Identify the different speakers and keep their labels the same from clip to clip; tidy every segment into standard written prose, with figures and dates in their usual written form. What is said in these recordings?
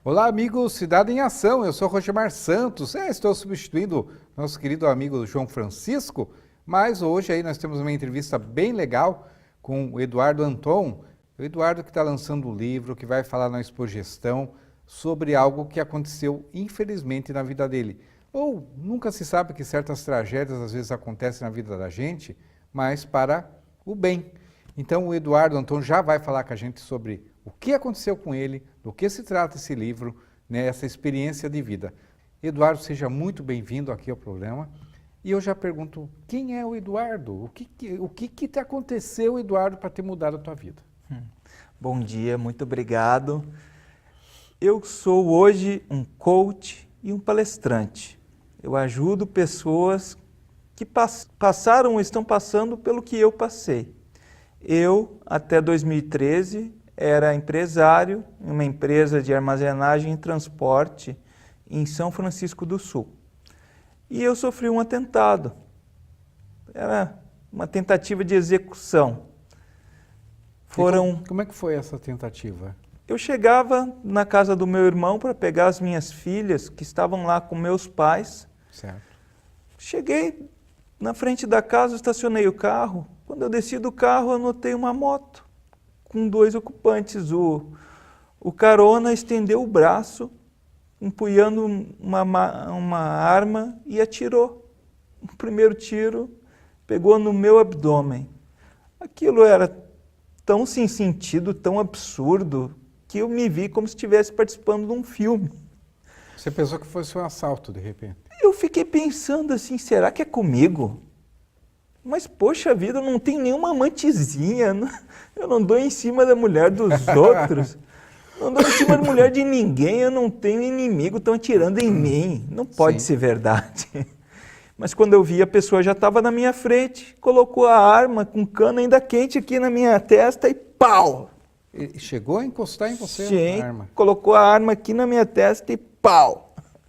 Speaker 1: Olá, amigos Cidade em Ação, eu sou Rogemar Santos, estou substituindo nosso querido amigo João Francisco, mas hoje aí nós temos uma entrevista bem legal com o Eduardo Anton, o Eduardo que está lançando um livro, que vai falar na Expogestão sobre algo que aconteceu infelizmente na vida dele. Ou nunca se sabe que certas tragédias às vezes acontecem na vida da gente, mas para o bem. Então o Eduardo Anton já vai falar com a gente sobre o que aconteceu com ele, do que se trata esse livro, né, essa experiência de vida. Eduardo, seja muito bem-vindo aqui ao programa. E eu já pergunto, quem é o Eduardo? O que te aconteceu, Eduardo, para ter mudado a tua vida?
Speaker 2: Bom dia, muito obrigado. Eu sou hoje um coach e um palestrante. Eu ajudo pessoas que passaram ou estão passando pelo que eu passei. Eu, até 2013, era empresário em uma empresa de armazenagem e transporte em São Francisco do Sul. E eu sofri um atentado. Era uma tentativa de execução.
Speaker 1: Como é que foi essa tentativa?
Speaker 2: Eu chegava na casa do meu irmão para pegar as minhas filhas, que estavam lá com meus pais.
Speaker 1: Certo.
Speaker 2: Cheguei na frente da casa, estacionei o carro. Quando eu desci do carro, eu notei uma moto com 2 ocupantes. O carona estendeu o braço, empunhando uma arma e atirou. O primeiro tiro pegou no meu abdômen. Aquilo era tão sem sentido, tão absurdo, que eu me vi como se estivesse participando de um filme.
Speaker 1: Você pensou que fosse um assalto, de repente?
Speaker 2: Eu fiquei pensando assim, será que é comigo? Mas, poxa vida, eu não tenho nenhuma amantezinha, eu não dou em cima da mulher dos outros, não dou em cima da mulher de ninguém, eu não tenho inimigo, estão atirando em mim. Não pode ser verdade. Mas quando eu vi, a pessoa já estava na minha frente, colocou a arma com cano ainda quente aqui na minha testa e pau!
Speaker 1: E chegou a encostar em você a arma?
Speaker 2: Colocou a arma aqui na minha testa e pau!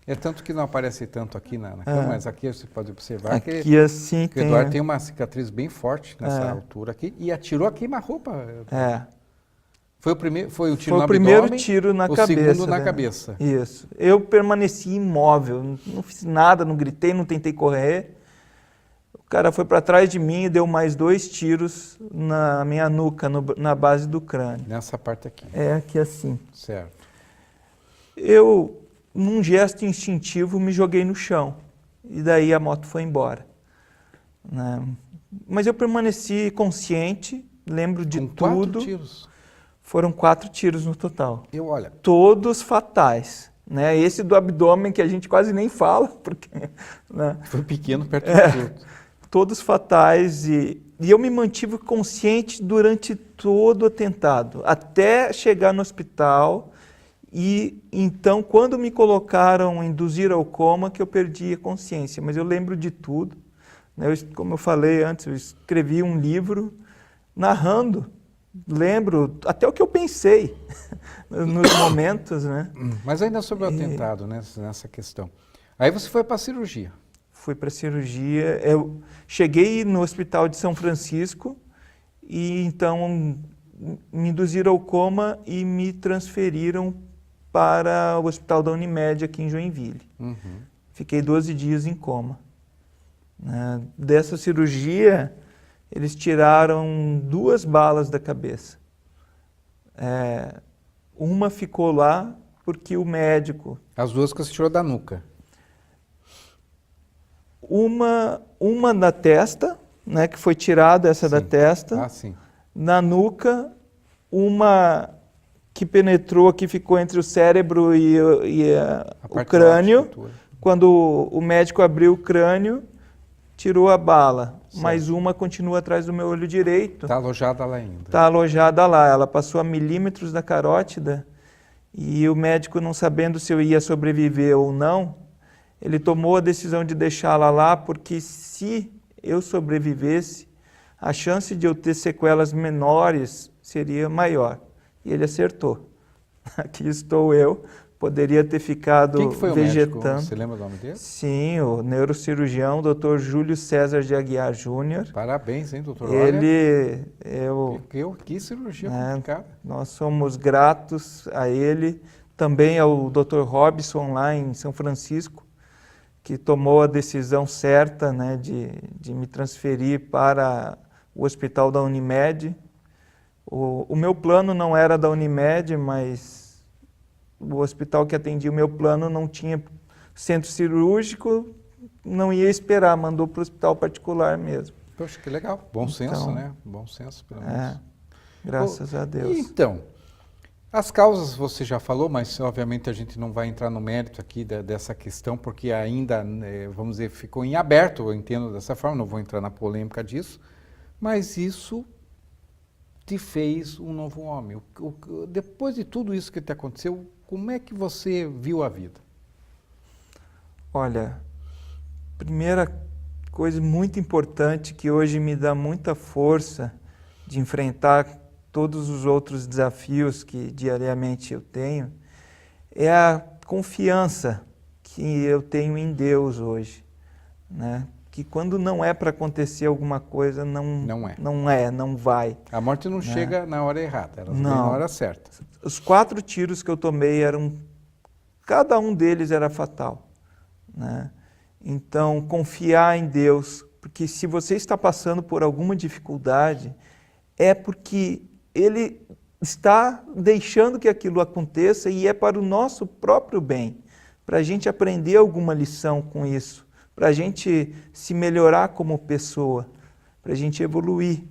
Speaker 1: É tanto que não aparece tanto aqui na câmera, mas aqui você pode observar
Speaker 2: aqui
Speaker 1: que
Speaker 2: assim
Speaker 1: o Eduardo tem uma cicatriz bem forte nessa altura aqui e atirou a queima-roupa. Foi o primeiro, foi o tiro no abdômen,
Speaker 2: primeiro tiro na cabeça.
Speaker 1: O segundo na cabeça.
Speaker 2: Isso. Eu permaneci imóvel, não fiz nada, não gritei, não tentei correr. O cara foi para trás de mim e deu mais 2 tiros na minha nuca, na base do crânio.
Speaker 1: Nessa parte aqui.
Speaker 2: Aqui assim.
Speaker 1: Certo.
Speaker 2: Eu, num gesto instintivo, me joguei no chão. E daí a moto foi embora. Né? Mas eu permaneci consciente, lembro de
Speaker 1: Com
Speaker 2: tudo.
Speaker 1: 4 tiros?
Speaker 2: Foram 4 tiros no total.
Speaker 1: Olha.
Speaker 2: Todos fatais. Né? Esse do abdômen que a gente quase nem fala, porque... Né?
Speaker 1: Foi pequeno perto do outro.
Speaker 2: Todos fatais e eu me mantive consciente durante todo o atentado, até chegar no hospital e então quando me colocaram, induziram ao coma, que eu perdi a consciência, mas eu lembro de tudo. Né? Como eu falei antes, eu escrevi um livro narrando, lembro até o que eu pensei nos momentos. Né?
Speaker 1: Mas ainda sobre o atentado, nessa questão. Aí você foi para a cirurgia.
Speaker 2: Fui para a cirurgia, eu cheguei no hospital de São Francisco e então me induziram ao coma e me transferiram para o hospital da Unimed aqui em Joinville. Fiquei 12 dias em coma. Dessa cirurgia, eles tiraram 2 balas da cabeça. Uma ficou lá porque o médico...
Speaker 1: As 2 que você tirou da nuca.
Speaker 2: Uma na testa, né, que foi tirada essa da testa.
Speaker 1: Sim.
Speaker 2: Na nuca, uma que penetrou, que ficou entre o cérebro e o crânio. Quando o médico abriu o crânio, tirou a bala. Certo. Mas uma continua atrás do meu olho direito.
Speaker 1: Está alojada lá ainda.
Speaker 2: Está alojada lá. Ela passou a milímetros da carótida e o médico, não sabendo se eu ia sobreviver ou não, ele tomou a decisão de deixá-la lá porque se eu sobrevivesse, a chance de eu ter sequelas menores seria maior. E ele acertou. Aqui estou eu, poderia ter ficado
Speaker 1: Quem que foi
Speaker 2: vegetando.
Speaker 1: O médico? Você lembra o nome dele?
Speaker 2: Sim, o neurocirurgião, Dr. Júlio César de Aguiar Júnior.
Speaker 1: Parabéns, hein, doutor?
Speaker 2: Ele,
Speaker 1: que cirurgia complicada.
Speaker 2: Nós somos gratos a ele também ao Dr. Robson lá em São Francisco, que tomou a decisão certa, né, de me transferir para o hospital da Unimed. O meu plano não era da Unimed, mas o hospital que atendia o meu plano não tinha centro cirúrgico, não ia esperar, mandou para o hospital particular mesmo.
Speaker 1: Poxa, que legal. Bom senso, né? Bom senso, pelo menos.
Speaker 2: Graças a Deus.
Speaker 1: Então, as causas você já falou, mas obviamente a gente não vai entrar no mérito aqui dessa questão, porque ainda, vamos dizer, ficou em aberto, eu entendo dessa forma, não vou entrar na polêmica disso, mas isso te fez um novo homem. Depois de tudo isso que te aconteceu, como é que você viu a vida?
Speaker 2: Olha, primeira coisa muito importante que hoje me dá muita força de enfrentar todos os outros desafios que diariamente eu tenho, é a confiança que eu tenho em Deus hoje, né? Que quando não é para acontecer alguma coisa, não vai.
Speaker 1: A morte não chega na hora errada, ela vem na hora certa.
Speaker 2: Os 4 tiros que eu tomei cada um deles era fatal, né? Então, confiar em Deus, porque se você está passando por alguma dificuldade, é porque Ele está deixando que aquilo aconteça e é para o nosso próprio bem, para a gente aprender alguma lição com isso, para a gente se melhorar como pessoa, para a gente evoluir.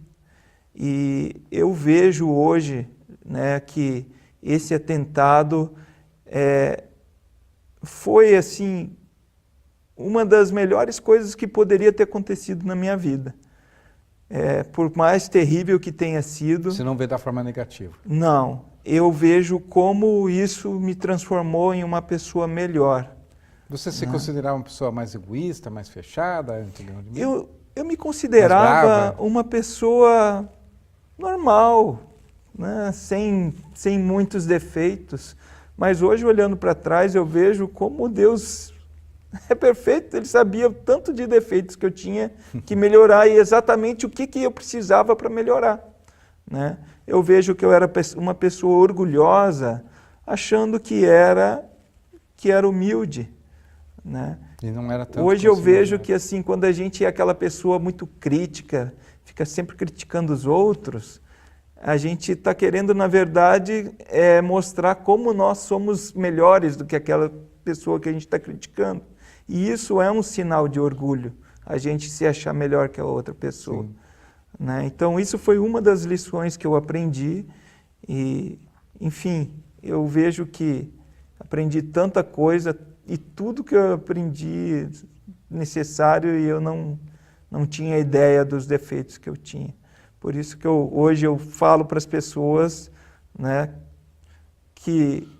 Speaker 2: E eu vejo hoje, né, que esse atentado foi assim uma das melhores coisas que poderia ter acontecido na minha vida. Por mais terrível que tenha sido...
Speaker 1: Você não vê da forma negativa?
Speaker 2: Não, eu vejo como isso me transformou em uma pessoa melhor.
Speaker 1: Você se considerava uma pessoa mais egoísta, mais fechada?
Speaker 2: Eu me considerava uma pessoa normal, né? Sem muitos defeitos, mas hoje, olhando para trás, eu vejo como Deus é perfeito. Ele sabia o tanto de defeitos que eu tinha que melhorar e exatamente o que eu precisava para melhorar, né? Eu vejo que eu era uma pessoa orgulhosa, achando que era humilde, né?
Speaker 1: E não era tanto.
Speaker 2: Hoje eu vejo que assim, quando a gente é aquela pessoa muito crítica, fica sempre criticando os outros, a gente está querendo, na verdade, mostrar como nós somos melhores do que aquela pessoa que a gente está criticando. E isso é um sinal de orgulho, a gente se achar melhor que a outra pessoa, né? Então isso foi uma das lições que eu aprendi e, enfim, eu vejo que aprendi tanta coisa e tudo que eu aprendi necessário e eu não tinha ideia dos defeitos que eu tinha. Por isso que hoje eu falo para as pessoas, né, que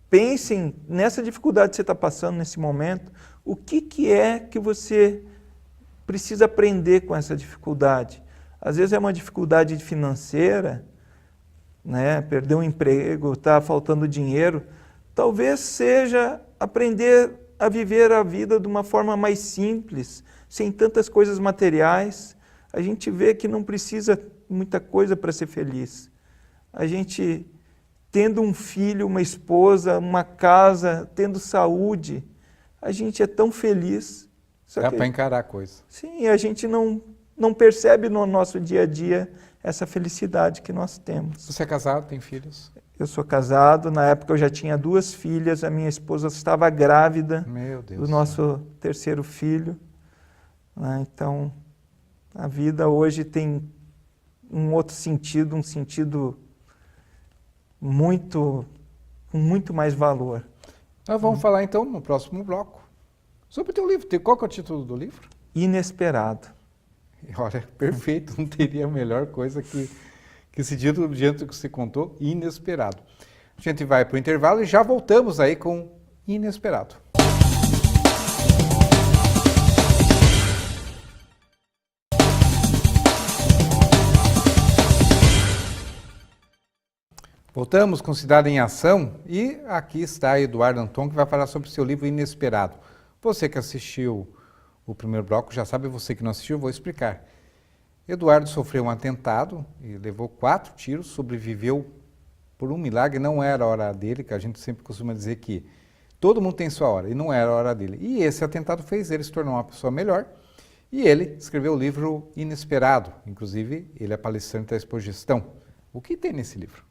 Speaker 2: pensem nessa dificuldade que você está passando nesse momento, o que é que você precisa aprender com essa dificuldade. Às vezes é uma dificuldade financeira, né, perder um emprego, está faltando dinheiro, talvez seja aprender a viver a vida de uma forma mais simples, sem tantas coisas materiais. A gente vê que não precisa muita coisa para ser feliz. A gente, tendo um filho, uma esposa, uma casa, tendo saúde, a gente é tão feliz.
Speaker 1: Dá para encarar a coisa.
Speaker 2: Sim, a gente não percebe no nosso dia a dia essa felicidade que nós temos.
Speaker 1: Você é casado, tem filhos?
Speaker 2: Eu sou casado, na época eu já tinha 2 filhas, a minha esposa estava grávida do nosso 3º filho, né? Então, a vida hoje tem um outro sentido, um sentido com muito mais valor.
Speaker 1: Nós vamos falar então no próximo bloco sobre o teu livro. Qual que é o título do livro?
Speaker 2: Inesperado.
Speaker 1: Olha, perfeito, não teria a melhor coisa que esse título, diante do que você contou, Inesperado. A gente vai para o intervalo e já voltamos aí com Inesperado. Voltamos com Cidade em Ação e aqui está Eduardo Anton, que vai falar sobre o seu livro Inesperado. Você que assistiu o primeiro bloco já sabe, você que não assistiu, eu vou explicar. Eduardo sofreu um atentado e levou 4 tiros, sobreviveu por um milagre, não era a hora dele, que a gente sempre costuma dizer que todo mundo tem sua hora, e não era a hora dele. E esse atentado fez ele se tornar uma pessoa melhor, e ele escreveu o livro Inesperado, inclusive ele é palestrante da Expogestão. O que tem nesse livro?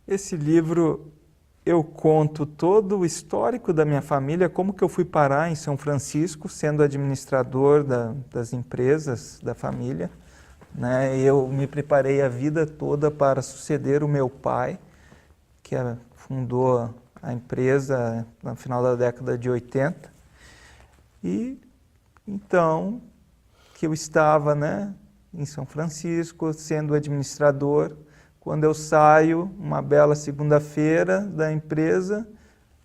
Speaker 2: Esse livro eu conto todo o histórico da minha família, como que eu fui parar em São Francisco, sendo administrador das empresas da família. Né? Eu me preparei a vida toda para suceder o meu pai, que fundou a empresa no final da década de 80. E então, que eu estava, né, em São Francisco, sendo administrador, quando eu saio, uma bela segunda-feira da empresa,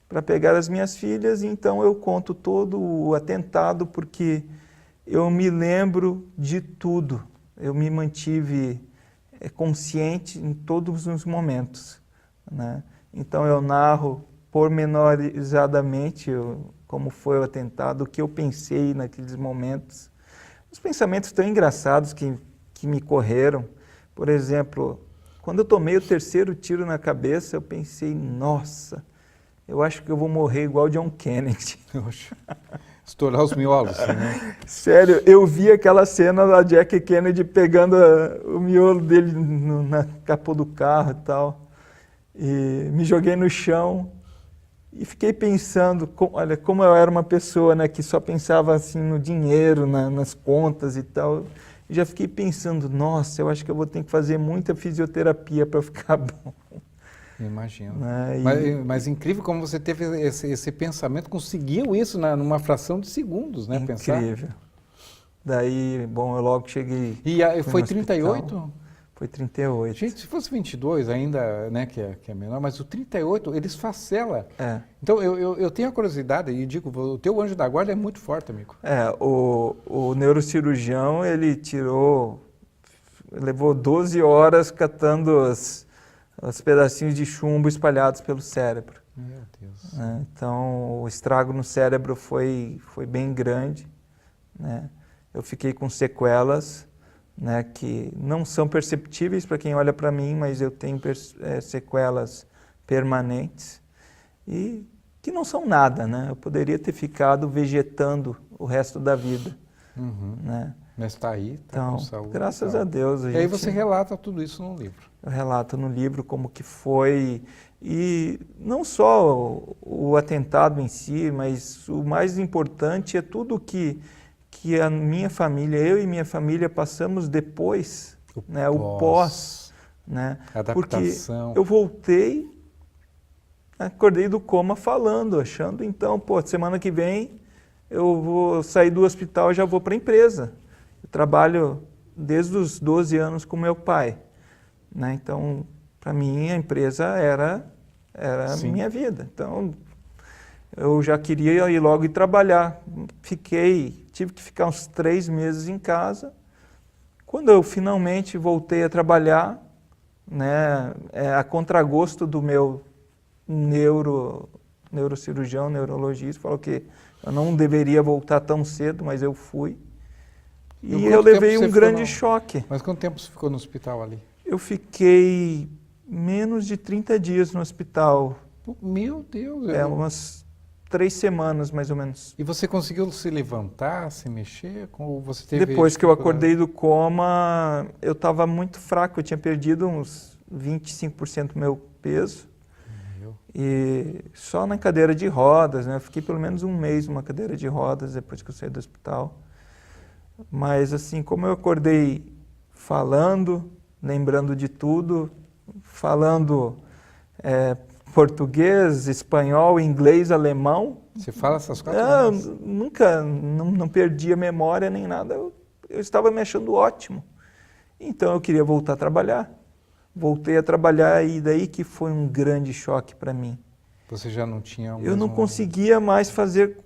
Speaker 2: para pegar as minhas filhas, e então eu conto todo o atentado, porque eu me lembro de tudo. Eu me mantive consciente em todos os momentos, né? Então eu narro pormenorizadamente como foi o atentado, o que eu pensei naqueles momentos. Os pensamentos tão engraçados que me correram. Por exemplo, quando eu tomei o terceiro tiro na cabeça, eu pensei, nossa, eu acho que eu vou morrer igual John Kennedy.
Speaker 1: Estourar os miolos, né?
Speaker 2: Sério, eu vi aquela cena da Jack Kennedy pegando o miolo dele na capô do carro e tal. E me joguei no chão e fiquei pensando, olha, como eu era uma pessoa, né, que só pensava assim no dinheiro, nas contas e tal. E já fiquei pensando, nossa, eu acho que eu vou ter que fazer muita fisioterapia para ficar bom.
Speaker 1: Imagino.
Speaker 2: Né?
Speaker 1: Mas incrível como você teve esse pensamento, conseguiu isso numa fração de segundos, né?
Speaker 2: Incrível.
Speaker 1: Pensar.
Speaker 2: Daí, bom, eu logo cheguei.
Speaker 1: E foi 38?
Speaker 2: Foi 38.
Speaker 1: Gente, se fosse 22 ainda, né, que é menor, mas o 38 ele esfacela.
Speaker 2: É.
Speaker 1: Então eu tenho a curiosidade e digo, o teu anjo da guarda é muito forte, amigo.
Speaker 2: O neurocirurgião, ele levou 12 horas catando os pedacinhos de chumbo espalhados pelo cérebro.
Speaker 1: Meu Deus.
Speaker 2: Então, o estrago no cérebro foi bem grande, né? Eu fiquei com sequelas, né, que não são perceptíveis para quem olha para mim, mas eu tenho sequelas permanentes e que não são nada, né? Eu poderia ter ficado vegetando o resto da vida, né?
Speaker 1: Mas está aí, está
Speaker 2: então,
Speaker 1: com saúde.
Speaker 2: Graças a Deus.
Speaker 1: E aí você relata tudo isso no livro.
Speaker 2: Eu relato no livro como que foi, e não só o atentado em si, mas o mais importante é tudo que a minha família, eu e minha família passamos depois, né, o pós, né?
Speaker 1: Adaptação.
Speaker 2: Porque eu voltei, acordei do coma falando, achando então, semana que vem eu vou sair do hospital e já vou para a empresa. Eu trabalho desde os 12 anos com meu pai, né? Então, para mim a empresa era a minha vida. Então, eu já queria ir logo trabalhar. Tive que ficar uns 3 meses em casa. Quando eu finalmente voltei a trabalhar, né, a contragosto do meu neurocirurgião, neurologista, falou que eu não deveria voltar tão cedo, mas eu fui. E eu levei um grande choque.
Speaker 1: Mas quanto tempo você ficou no hospital ali?
Speaker 2: Eu fiquei menos de 30 dias no hospital.
Speaker 1: Meu Deus!
Speaker 2: Umas 3 semanas, mais ou menos.
Speaker 1: E você conseguiu se levantar, se mexer? Ou você teve
Speaker 2: Depois que eu acordei do coma, eu estava muito fraco. Eu tinha perdido uns 25% do meu peso. E só na cadeira de rodas, né? Eu fiquei pelo menos um mês numa cadeira de rodas depois que eu saí do hospital. Mas assim, como eu acordei falando, lembrando de tudo, falando português, espanhol, inglês, alemão.
Speaker 1: Você fala essas 4 línguas?
Speaker 2: Nunca, não perdi a memória nem nada. Eu estava me achando ótimo. Então eu queria voltar a trabalhar. Voltei a trabalhar e daí que foi um grande choque para mim.
Speaker 1: Você já não tinha...
Speaker 2: Eu não conseguia mais fazer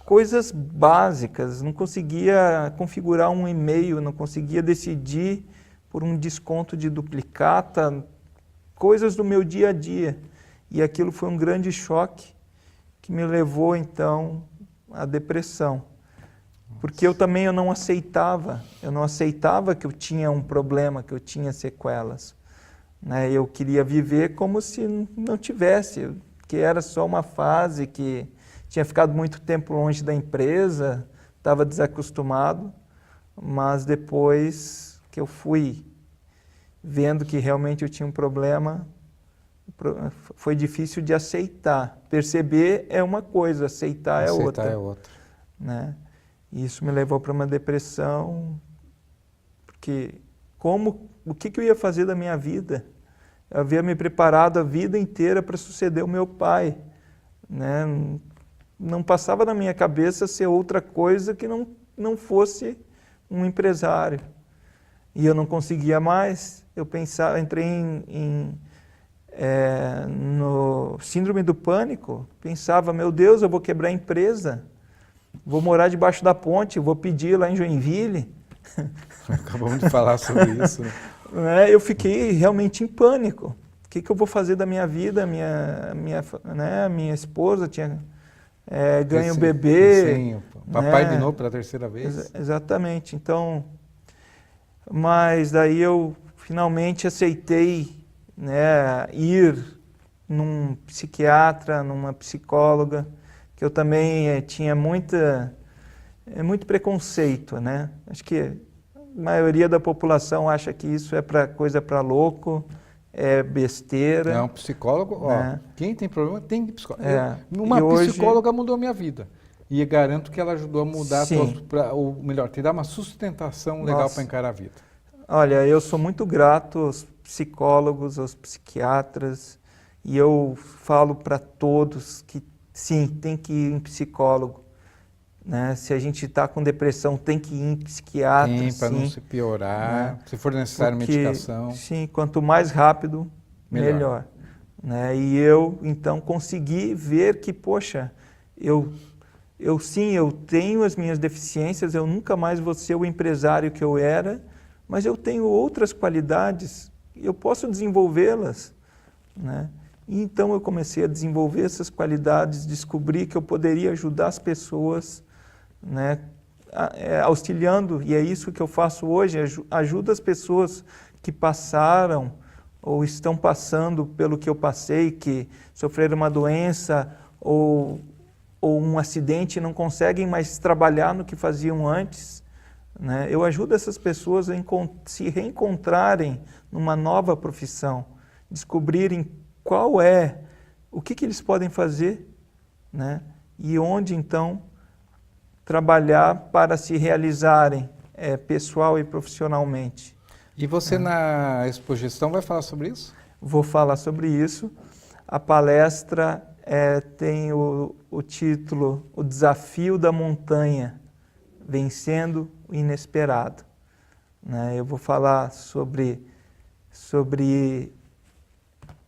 Speaker 2: coisas básicas, não conseguia configurar um e-mail, não conseguia decidir por um desconto de duplicata, coisas do meu dia a dia. E aquilo foi um grande choque que me levou, então, à depressão. Porque eu não aceitava que eu tinha um problema, que eu tinha sequelas. né? Eu queria viver como se não tivesse, que era só uma fase, que tinha ficado muito tempo longe da empresa, estava desacostumado, mas depois que eu fui vendo que realmente eu tinha um problema, foi difícil de aceitar. Perceber é uma coisa, aceitar é outra.
Speaker 1: Aceitar é outra.
Speaker 2: Né? E isso me levou para uma depressão, porque o que eu ia fazer da minha vida? Eu havia me preparado a vida inteira para suceder o meu pai, né? Não passava na minha cabeça ser outra coisa que não fosse um empresário. E eu não conseguia mais. Eu pensava, entrei no síndrome do pânico, pensava, meu Deus, eu vou quebrar a empresa, vou morar debaixo da ponte, vou pedir lá em Joinville.
Speaker 1: Acabamos de falar sobre isso. Né?
Speaker 2: Eu fiquei realmente em pânico. O que eu vou fazer da minha vida? Minha esposa tinha ganho um bebê.
Speaker 1: Sim, papai de novo pela terceira vez.
Speaker 2: Exatamente. Então, mas daí eu finalmente aceitei, né, ir num psiquiatra, numa psicóloga, que eu também tinha muito preconceito, né? Acho que a maioria da população acha que isso é coisa para louco, é besteira.
Speaker 1: Não, psicólogo,
Speaker 2: né?
Speaker 1: Quem tem problema tem psicólogo.
Speaker 2: Uma
Speaker 1: psicóloga mudou a minha vida. E garanto que ela ajudou a mudar, ou melhor, te dar uma sustentação legal para encarar a vida.
Speaker 2: Olha, eu sou muito grato aos psicólogos, aos psiquiatras, e eu falo para todos que sim, tem que ir em psicólogo. Né? Se a gente está com depressão, tem que ir em psiquiatra.
Speaker 1: Tem, para não se piorar, né? Se for necessário medicação.
Speaker 2: Sim, quanto mais rápido, melhor. Né? E eu, então, consegui ver que, poxa, eu tenho as minhas deficiências, eu nunca mais vou ser o empresário que eu era, mas eu tenho outras qualidades, eu posso desenvolvê-las. Né? E então eu comecei a desenvolver essas qualidades, descobri que eu poderia ajudar as pessoas, né, auxiliando, e é isso que eu faço hoje, ajudo as pessoas que passaram ou estão passando pelo que eu passei, que sofreram uma doença ou um acidente e não conseguem mais trabalhar no que faziam antes. Né? Eu ajudo essas pessoas a se reencontrarem numa nova profissão, descobrirem o que eles podem fazer, né? E onde então trabalhar para se realizarem pessoal e profissionalmente.
Speaker 1: E você na Expogestão vai falar sobre isso?
Speaker 2: Vou falar sobre isso. A palestra tem o título O Desafio da Montanha, Vencendo o Inesperado. Né? Eu vou falar sobre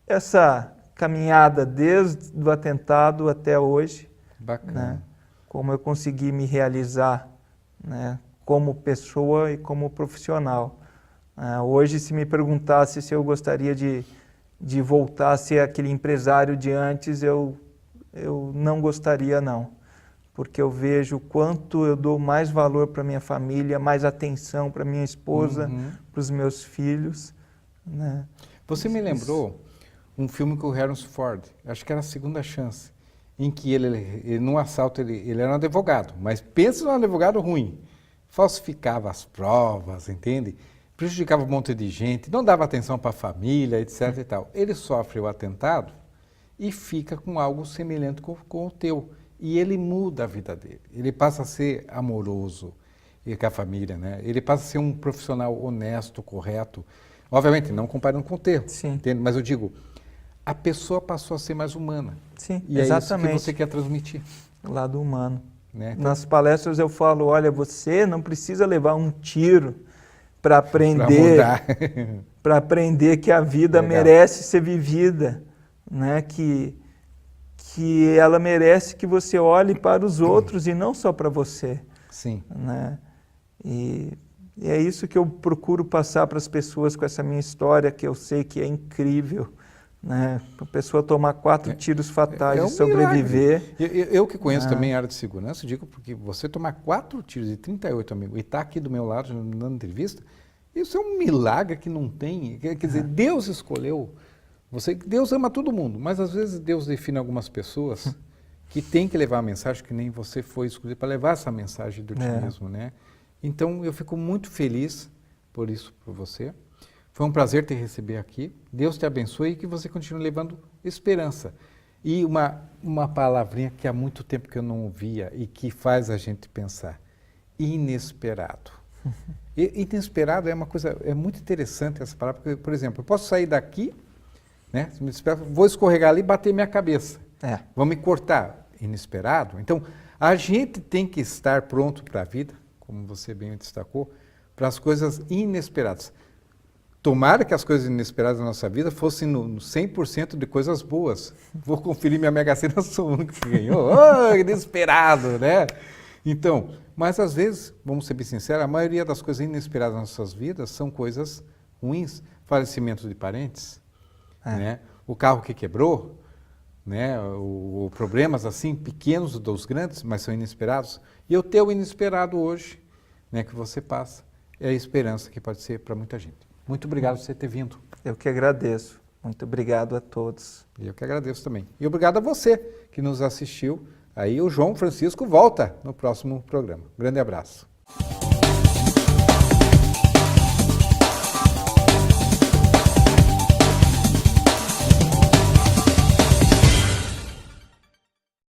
Speaker 2: essa caminhada desde o atentado até hoje.
Speaker 1: Bacana.
Speaker 2: Né? Como eu consegui me realizar, né, como pessoa e como profissional. Hoje, se me perguntasse se eu gostaria de voltar a ser aquele empresário de antes, eu não gostaria, não. Porque eu vejo o quanto eu dou mais valor para minha família, mais atenção para minha esposa, para os meus filhos. Né?
Speaker 1: Você me lembrou um filme com o Harrison Ford, acho que era A Segunda Chance, em que ele num assalto, ele era um advogado, mas pensa num advogado ruim. Falsificava as provas, entende? Prejudicava um monte de gente, não dava atenção para a família, etc. e tal. Ele sofre o atentado e fica com algo semelhante com o teu. E ele muda a vida dele. Ele passa a ser amoroso com a família, né? Ele passa a ser um profissional honesto, correto. Obviamente, não comparando com o teu, entende? Mas eu digo, a pessoa passou a ser mais humana.
Speaker 2: Sim,
Speaker 1: e
Speaker 2: exatamente.
Speaker 1: É isso que você quer transmitir.
Speaker 2: O lado humano.
Speaker 1: Né? Então,
Speaker 2: nas palestras eu falo, olha, você não precisa levar um tiro para aprender que a vida merece ser vivida, né? Que ela merece que você olhe para os outros e não só para você.
Speaker 1: Sim.
Speaker 2: Né? E é isso que eu procuro passar para as pessoas com essa minha história, que eu sei que é incrível. Né? A pessoa tomar 4 tiros fatais e sobreviver.
Speaker 1: Eu que conheço também a área de segurança, digo porque você tomar 4 tiros de 38, amigo, e está aqui do meu lado, dando entrevista, Isso é um milagre que não tem. Quer dizer, Deus escolheu você. Deus ama todo mundo, mas às vezes Deus define algumas pessoas que têm que levar a mensagem que nem você foi escolhido para levar essa mensagem do otimismo, né? Então eu fico muito feliz por isso, por você. Foi um prazer te receber aqui. Deus te abençoe e que você continue levando esperança. E uma palavrinha que há muito tempo que eu não ouvia e que faz a gente pensar. Inesperado. Inesperado é uma coisa, é muito interessante essa palavra, porque, por exemplo, eu posso sair daqui, né, vou escorregar ali e bater minha cabeça. Vão me cortar. Inesperado. Então, a gente tem que estar pronto para a vida, como você bem destacou, para as coisas inesperadas. Tomara que as coisas inesperadas da nossa vida fossem no 100% de coisas boas. Vou conferir minha Mega Sena, sou o único que ganhou. Oh, inesperado, né? Então, mas às vezes, vamos ser bem sinceros, a maioria das coisas inesperadas das nossas vidas são coisas ruins. Falecimento de parentes, né? O carro que quebrou, né? O problemas assim, pequenos dos grandes, mas são inesperados. E o teu inesperado hoje, né, que você passa, é a esperança que pode ser para muita gente. Muito obrigado por você ter vindo.
Speaker 2: Eu que agradeço. Muito obrigado a todos.
Speaker 1: Eu que agradeço também. E obrigado a você que nos assistiu. Aí o João Francisco volta no próximo programa. Grande abraço.